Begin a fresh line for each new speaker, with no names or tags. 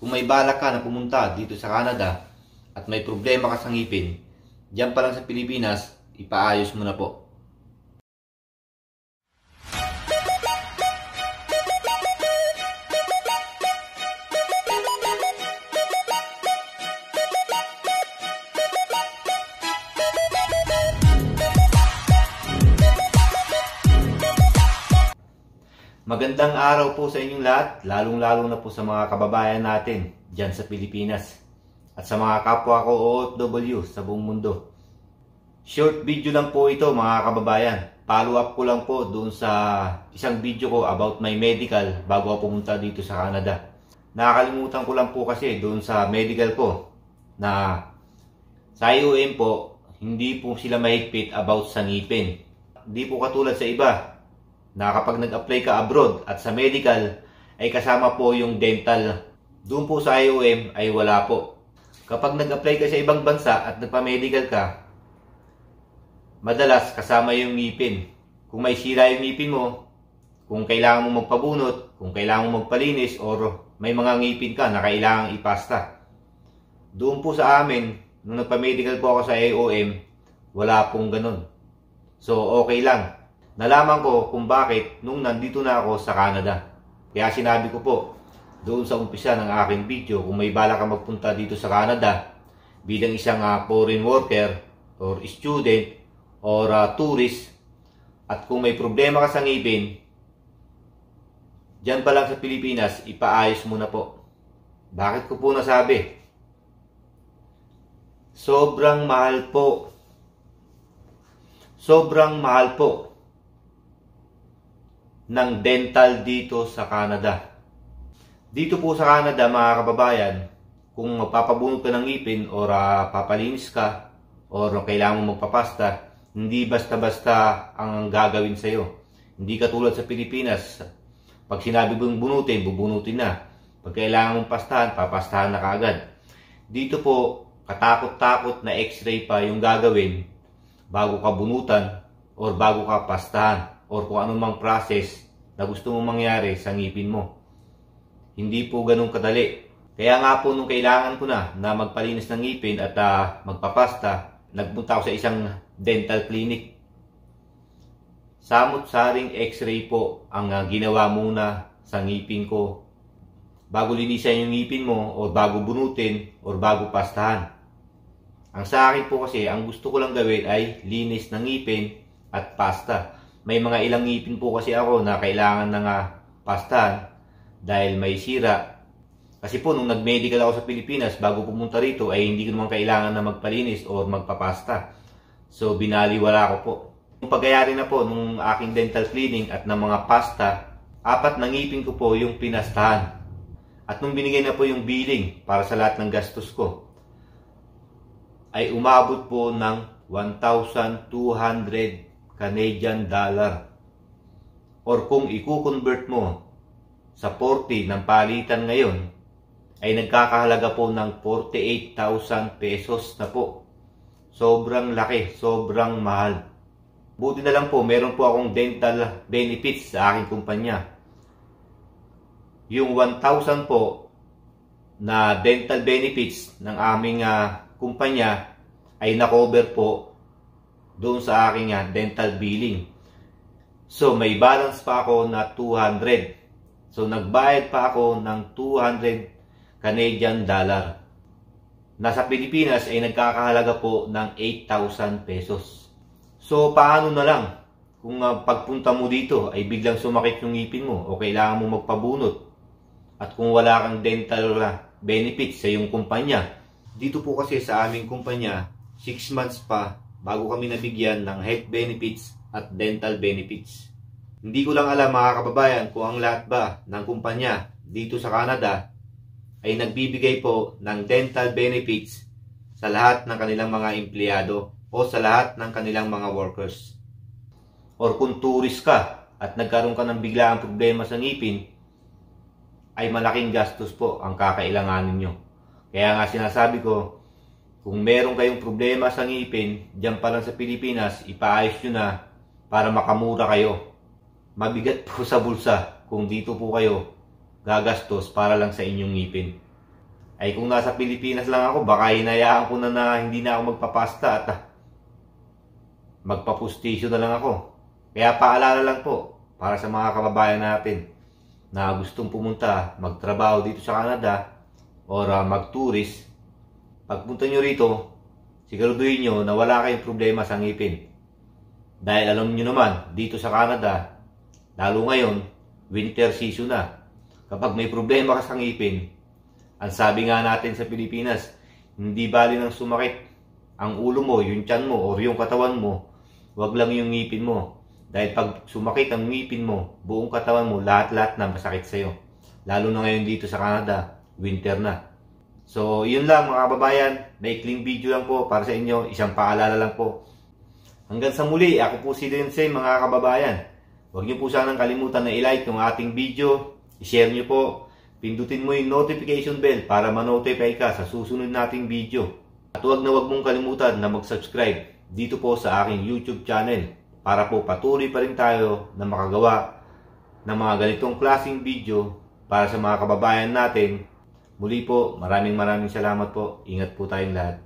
Kung may balak ka na pumunta dito sa Canada at may problema ka sa ngipin, diyan pa lang sa Pilipinas, ipaayos mo na po. Magandang araw po sa inyong lahat, lalong-lalo na po sa mga kababayan natin dyan sa Pilipinas at sa mga kapwa ko OFW sa buong mundo. Short video lang po ito mga kababayan. Follow up ko lang po doon sa isang video ko about my medical bago ako pumunta dito sa Canada. Nakakalimutan ko lang po kasi doon sa medical ko na sa IOM po, hindi po sila mahigpit about sa ngipin. Hindi po katulad sa iba na kapag nag-apply ka abroad at sa medical ay kasama po yung dental. Doon po sa IOM ay wala po. Kapag nag-apply ka sa ibang bansa at nagpa-medical ka, madalas kasama yung ngipin. Kung may sira yung ngipin mo, kung kailangan mo magpabunot, kung kailangan mo magpalinis, or may mga ngipin ka na kailangang ipasta. Doon po sa amin, nung nagpa-medical po ako sa IOM, wala pong ganun. So okay lang. Nalaman ko kung bakit nung nandito na ako sa Canada. Kaya sinabi ko po doon sa umpisa ng aking video, kung may balak ka magpunta dito sa Canada bilang isang foreign worker or student or tourist, at kung may problema ka sa ngipin, dyan pa lang sa Pilipinas, ipaayos mo na po. Bakit ko po nasabi? Sobrang mahal po. Sobrang mahal po ng dental dito sa Canada. Dito po sa Canada mga kababayan, kung magpapabunot ka ng ngipin or papalinis ka or kailangan mo magpapasta, hindi basta-basta ang gagawin sa'yo. Hindi katulad sa Pilipinas, pag sinabi mong bunutin, bubunutin na. Pag kailangan mong pastahan, papastahan na kaagad. Dito po, katakot-takot na x-ray pa yung gagawin bago ka bunutan or bago ka pastahan or kung anumang process na gusto mong mangyari sa ngipin mo. Hindi po ganun kadali. Kaya nga po nung kailangan ko na magpalinis ng ngipin at magpapasta, nagpunta ako sa isang dental clinic. Samot-saring x-ray po ang ginawa muna sa ngipin ko bago linisan yung ngipin mo o bago bunutin o bago pastahan. Ang sa akin po kasi, ang gusto ko lang gawin ay linis ng ngipin at pasta. May mga ilang ngipin po kasi ako na kailangan ng pastahan dahil may sira. Kasi po nung nag-medical ako sa Pilipinas bago pumunta rito ay hindi ko naman kailangan na magpalinis o magpapasta. So binaliwala ko po. Yung pagyayari na po nung aking dental cleaning at ng mga pasta, 4 na ngipin ko po yung pinastahan. At nung binigay na po yung billing para sa lahat ng gastos ko, ay umabot po ng 1,200 Canadian dollar. Or kung i-convert mo sa 40 ng palitan ngayon, ay nagkakahalaga po ng 48,000 pesos na po. Sobrang laki, sobrang mahal. Buti na lang po, meron po akong dental benefits sa aking kumpanya. Yung 1,000 po na dental benefits ng aming kumpanya ay na-cover po doon sa aking dental billing. So may balance pa ako na 200. So nagbayad pa ako ng 200 Canadian dollar. Nasa Pilipinas ay nagkakahalaga po ng 8,000 pesos. So paano na lang kung pagpunta mo dito ay biglang sumakit yung ngipin mo o kailangan mo magpabunot at kung wala kang dental benefits sa iyong kumpanya. Dito po kasi sa aming kumpanya, 6 months pa bago kami nabigyan ng health benefits at dental benefits. Hindi ko lang alam mga kababayan kung ang lahat ba ng kumpanya dito sa Canada ay nagbibigay po ng dental benefits sa lahat ng kanilang mga empleyado o sa lahat ng kanilang mga workers. Or kung tourist ka at nagkaroon ka ng biglaang problema sa ngipin, ay malaking gastos po ang kakailanganin nyo. Kaya nga sinasabi ko, kung meron kayong problema sa ngipin, dyan pa lang sa Pilipinas, ipaayos nyo na para makamura kayo. Mabigat po sa bulsa kung dito po kayo gagastos para lang sa inyong ngipin. Ay kung nasa Pilipinas lang ako, baka hinayaan ko na hindi na ako magpapasta at magpapustisyo na lang ako. Kaya paalala lang po para sa mga kababayan natin na gustong pumunta, magtrabaho dito sa Canada or mag-tourist. Pagpunta nyo rito, siguraduhin nyo na wala kayong problema sa ngipin. Dahil alam nyo naman, dito sa Canada, lalo ngayon, winter season na. Kapag may problema ka sa ngipin, ang sabi nga natin sa Pilipinas, hindi bali nang sumakit ang ulo mo, yung tiyan mo, o yung katawan mo, wag lang yung ngipin mo. Dahil pag sumakit ang ngipin mo, buong katawan mo, lahat-lahat na masakit sa'yo. Lalo na ngayon dito sa Canada, winter na. So, yun lang mga kababayan, maikling video lang po para sa inyo, isang paalala lang po. Hanggang sa muli, ako po si Lindsay mga kababayan. Huwag niyo po sanang kalimutan na i-like yung ating video, i-share niyo po, pindutin mo yung notification bell para ma-notify ka sa susunod nating video. At huwag mong kalimutan na mag-subscribe dito po sa aking YouTube channel para po patuloy pa rin tayo na makagawa ng mga ganitong klaseng video para sa mga kababayan natin. Muli po, maraming salamat po. Ingat po tayong lahat.